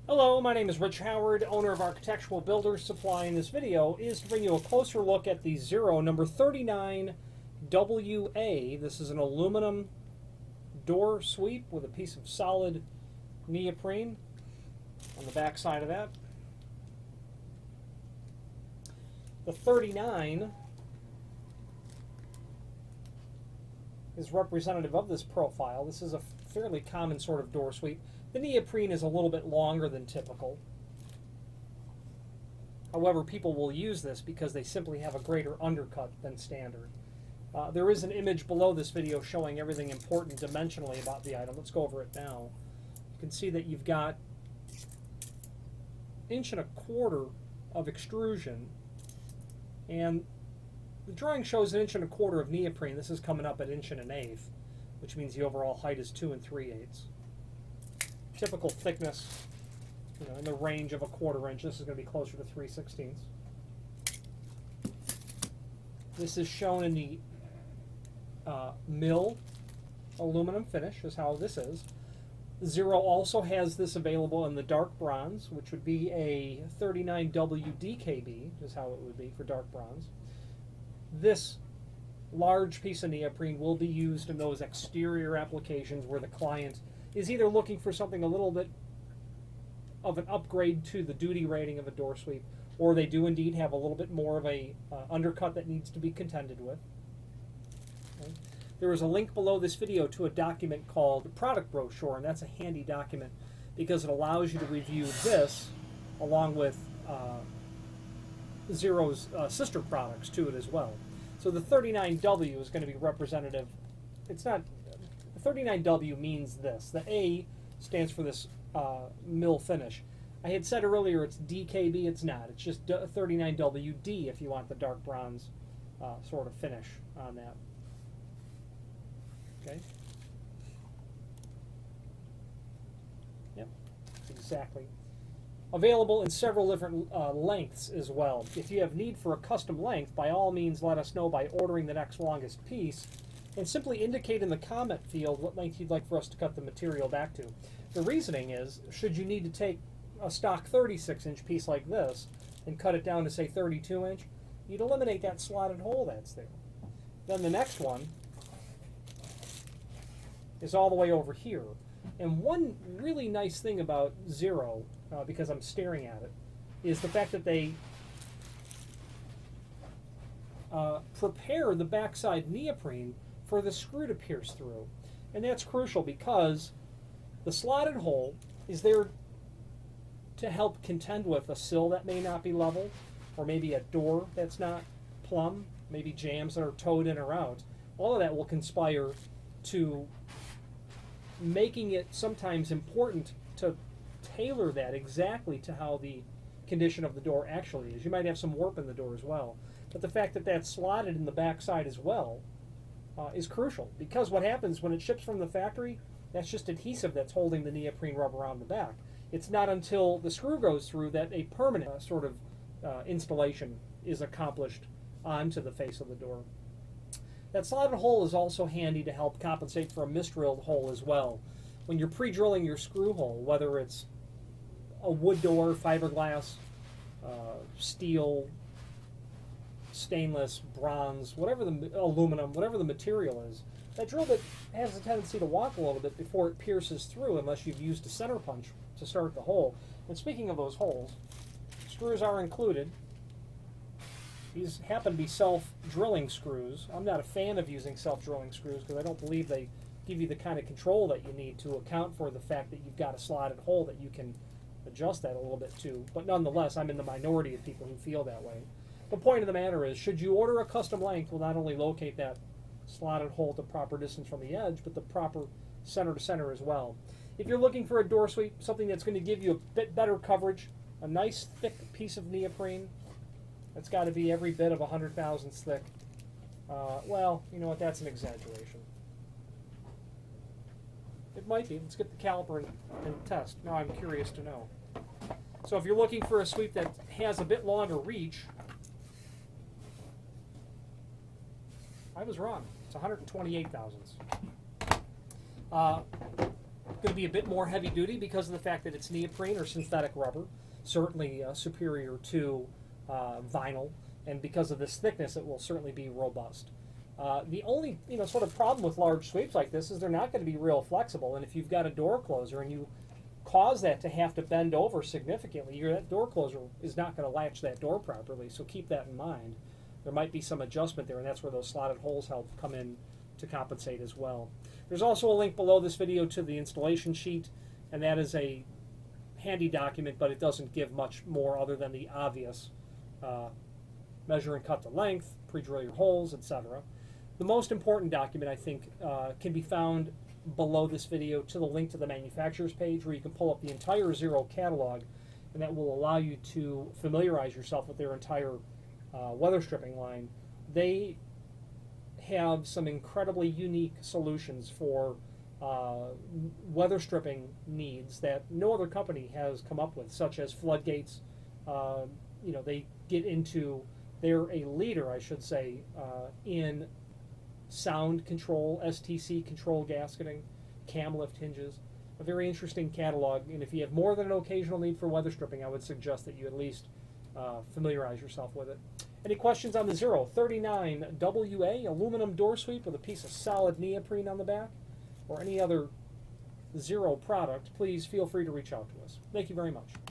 Hello, my name is Rich Howard, owner of Architectural Builders Supply. In this video is to bring you a closer look at the Zero number 39WA. This is an aluminum door sweep with a piece of solid neoprene on the back side of that. The 39 is representative of this profile. This is a fairly common sort of door sweep. The neoprene is a little bit longer than typical. However, people will use this because they simply have a greater undercut than standard. There is an image below this video showing everything important dimensionally about the item. Let's go over it now. You can see that you've got 1.25 inches of extrusion, and the drawing shows 1.25 inches of neoprene. This is coming up at 1 1/8 inches, which means the overall height is 2 3/8. Typical thickness, in the range of 1/4 inch. This is going to be closer to 3/16. This is shown in the mill aluminum finish, is how this is. Zero also has this available in the dark bronze, which would be a 39W DKB, is how it would be for dark bronze. This large piece of neoprene will be used in those exterior applications where the client is either looking for something a little bit of an upgrade to the duty rating of a door sweep, or they do indeed have a little bit more of a undercut that needs to be contended with. Okay. There is a link below this video to a document called Product Brochure, and that's a handy document because it allows you to review this along with Zero's sister products to it as well. So the 39W is going to be representative. It's not. 39W means this. The A stands for this mill finish. I had said earlier it's DKB. It's not. It's just 39WD if you want the dark bronze sort of finish on that. Okay. Yep. Exactly. Available in several different lengths as well. If you have need for a custom length, by all means let us know by ordering the next longest piece, and simply indicate in the comment field what length you'd like for us to cut the material back to. The reasoning is, should you need to take a stock 36-inch piece like this and cut it down to, say, 32-inch, you'd eliminate that slotted hole that's there. Then the next one is all the way over here. And one really nice thing about Zero, because I'm staring at it, is the fact that they prepare the backside neoprene for the screw to pierce through. And that's crucial because the slotted hole is there to help contend with a sill that may not be level, or maybe a door that's not plumb, maybe jambs that are towed in or out. All of that will conspire to making it sometimes important to tailor that exactly to how the condition of the door actually is. You might have some warp in the door as well. But the fact that that's slotted in the backside as well is crucial, because what happens when it ships from the factory, that's just adhesive that's holding the neoprene rubber on the back. It's not until the screw goes through that a permanent sort of installation is accomplished onto the face of the door. That slotted hole is also handy to help compensate for a misdrilled hole as well. When you're pre-drilling your screw hole, whether it's a wood door, fiberglass, steel, stainless, bronze, whatever the aluminum, whatever the material is, that drill bit has a tendency to walk a little bit before it pierces through unless you've used a center punch to start the hole. And speaking of those holes, screws are included. These happen to be self-drilling screws. I'm not a fan of using self-drilling screws because I don't believe they give you the kind of control that you need to account for the fact that you've got a slotted hole that you can adjust that a little bit to. But nonetheless, I'm in the minority of people who feel that way. The point of the matter is, should you order a custom length, we'll not only locate that slotted hole to proper distance from the edge, but the proper center to center as well. If you're looking for a door sweep, something that's going to give you a bit better coverage, a nice thick piece of neoprene, that's got to be every bit of 100 thousandths thick. Well, you know what, that's an exaggeration. It might be. Let's get the caliper and test. Now I'm curious to know. So if you're looking for a sweep that has a bit longer reach, I was wrong. It's 128 thousandths. going to be a bit more heavy duty because of the fact that it's neoprene or synthetic rubber, certainly superior to vinyl, and because of this thickness, it will certainly be robust. The only sort of problem with large sweeps like this is they're not going to be real flexible, and if you've got a door closer and you cause that to have to bend over significantly, that door closer is not going to latch that door properly, so keep that in mind. There might be some adjustment there, and that's where those slotted holes help come in to compensate as well. There's also a link below this video to the installation sheet, and that is a handy document, but it doesn't give much more other than the obvious measure and cut to length, pre-drill your holes, etc. The most important document, I think, can be found below this video to the link to the manufacturer's page, where you can pull up the entire Zero catalog, and that will allow you to familiarize yourself with their entire weather stripping line. They have some incredibly unique solutions for weather stripping needs that no other company has come up with, such as floodgates. They get into, they're a leader, I should say, in sound control, STC control gasketing, cam lift hinges. A very interesting catalog, and if you have more than an occasional need for weather stripping, I would suggest that you at least familiarize yourself with it. Any questions on the 039 WA aluminum door sweep with a piece of solid neoprene on the back, or any other Zero product, please feel free to reach out to us. Thank you very much.